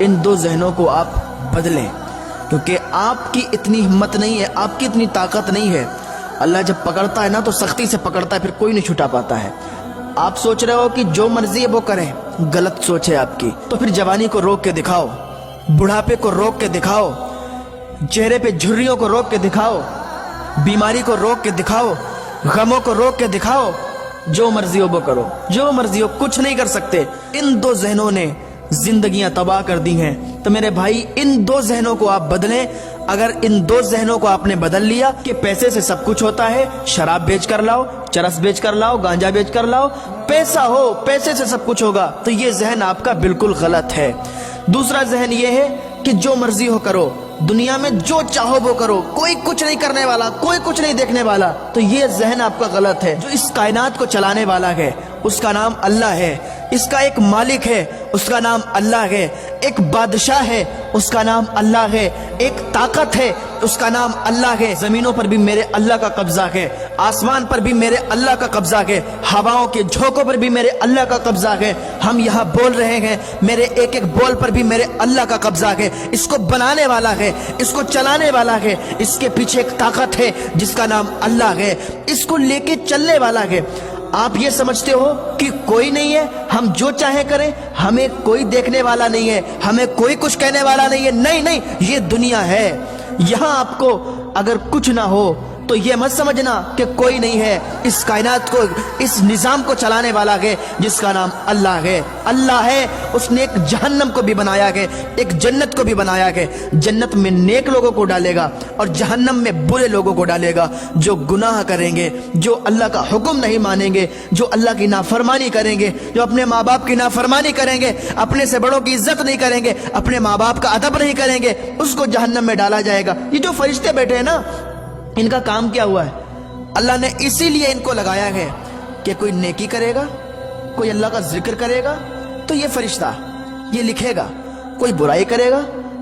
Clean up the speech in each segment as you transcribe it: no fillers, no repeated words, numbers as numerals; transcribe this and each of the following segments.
ان دو ذہنوں کو آپ بدلیں، کیونکہ آپ کی اتنی ہمت نہیں ہے، آپ کی اتنی طاقت نہیں ہے۔ اللہ جب پکڑتا ہے نا تو سختی سے پکڑتا ہے، پھر کوئی نہیں چھٹا پاتا ہے۔ آپ سوچ رہے ہو کہ جو مرضی ہے وہ کریں، غلط سوچ ہے آپ کی۔ تو پھر جوانی کو روک کے دکھاؤ، بڑھاپے کو روک کے دکھاؤ، چہرے پہ جھریوں کو روک کے دکھاؤ، بیماری کو روک کے دکھاؤ، غموں کو روک کے دکھاؤ۔ جو مرضی ہو وہ کرو، جو مرضی ہو، کچھ نہیں کر سکتے۔ ان دو ذہنوں نے زندگیاں تباہ کر دی ہیں۔ تو میرے بھائی، ان دو ذہنوں کو آپ بدلیں۔ اگر ان دو ذہنوں کو آپ نے بدل لیا کہ پیسے سے سب کچھ ہوتا ہے، شراب بیچ کر لاؤ، چرس بیچ کر لاؤ، گانجا بیچ کر لاؤ، پیسہ ہو، پیسے سے سب کچھ ہوگا، تو یہ ذہن آپ کا بالکل غلط ہے۔ دوسرا ذہن یہ ہے کہ جو مرضی ہو کرو، دنیا میں جو چاہو وہ کرو، کوئی کچھ نہیں کرنے والا، کوئی کچھ نہیں دیکھنے والا، تو یہ ذہن آپ کا غلط ہے۔ جو اس کائنات کو چلانے والا ہے اس کا نام اللہ ہے، اس کا ایک مالک ہے، اس کا نام اللہ ہے، ایک بادشاہ ہے، اس کا نام اللہ ہے، ایک طاقت ہے، اس کا نام اللہ ہے۔ زمینوں پر بھی میرے اللہ کا قبضہ ہے، آسمان پر بھی میرے اللہ کا قبضہ ہے، ہواؤں کے جھونکوں پر بھی میرے اللہ کا قبضہ ہے۔ ہم یہاں بول رہے ہیں، میرے ایک ایک بول پر بھی میرے اللہ کا قبضہ ہے۔ اس کو بنانے والا ہے، اس کو چلانے والا ہے، اس کے پیچھے ایک طاقت ہے جس کا نام اللہ ہے، اس کو لے کے چلنے والا ہے۔ آپ یہ سمجھتے ہو کہ کوئی نہیں ہے، ہم جو چاہے کریں، ہمیں کوئی دیکھنے والا نہیں ہے، ہمیں کوئی کچھ کہنے والا نہیں ہے۔ نہیں نہیں، یہ دنیا ہے۔ یہاں آپ کو اگر کچھ نہ ہو تو یہ مت سمجھنا کہ کوئی نہیں ہے۔ اس کائنات کو، اس نظام کو چلانے والا ہے جس کا نام اللہ ہے۔ اللہ ہے، اس نے ایک جہنم کو بھی بنایا ہے، ایک جنت کو بھی بنایا ہے۔ جنت میں نیک لوگوں کو ڈالے گا اور جہنم میں برے لوگوں کو ڈالے گا، جو گناہ کریں گے، جو اللہ کا حکم نہیں مانیں گے، جو اللہ کی نافرمانی کریں گے، جو اپنے ماں باپ کی نافرمانی کریں گے، اپنے سے بڑوں کی عزت نہیں کریں گے، اپنے ماں باپ کا ادب نہیں کریں گے، اس کو جہنم میں ڈالا جائے گا۔ یہ جو فرشتے بیٹھے ہیں نا، ان کا کام کیا ہوا ہے؟ اللہ نے اسی لیے ان کو لگایا ہے کہ کوئی نیکی کرے گا، کوئی اللہ کا ذکر کرے گا تو یہ فرشتہ یہ لکھے گا، کوئی برائی کرے گا،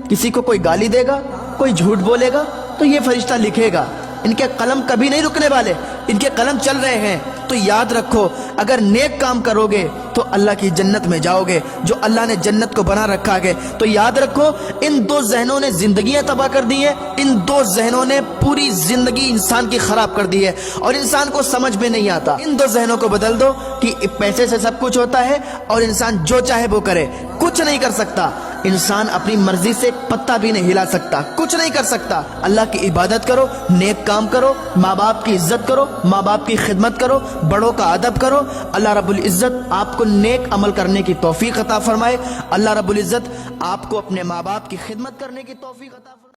کسی کو کوئی گالی دے گا، کوئی جھوٹ بولے گا تو یہ فرشتہ لکھے گا۔ ان کے قلم کبھی نہیں رکنے والے، ان کے قلم چل رہے ہیں۔ تو یاد رکھو، اگر نیک کام کرو گے تو اللہ کی جنت میں جاؤ گے، جو اللہ نے جنت کو بنا رکھا ہے۔ تو یاد رکھو، ان دو ذہنوں نے زندگیاں تباہ کر دی ہیں، ان دو ذہنوں نے پوری زندگی انسان کی خراب کر دی ہے، اور انسان کو سمجھ میں نہیں آتا۔ ان دو ذہنوں کو بدل دو کہ پیسے سے سب کچھ ہوتا ہے اور انسان جو چاہے وہ کرے، کچھ نہیں کر سکتا۔ انسان اپنی مرضی سے پتہ بھی نہیں ہلا سکتا، کچھ نہیں کر سکتا۔ اللہ کی عبادت کرو، نیک کام کرو، ماں باپ کی عزت کرو، ماں باپ کی خدمت کرو، بڑوں کا ادب کرو۔ اللہ رب العزت آپ کو نیک عمل کرنے کی توفیق عطا فرمائے۔ اللہ رب العزت آپ کو اپنے ماں باپ کی خدمت کرنے کی توفیق عطا فرمائے۔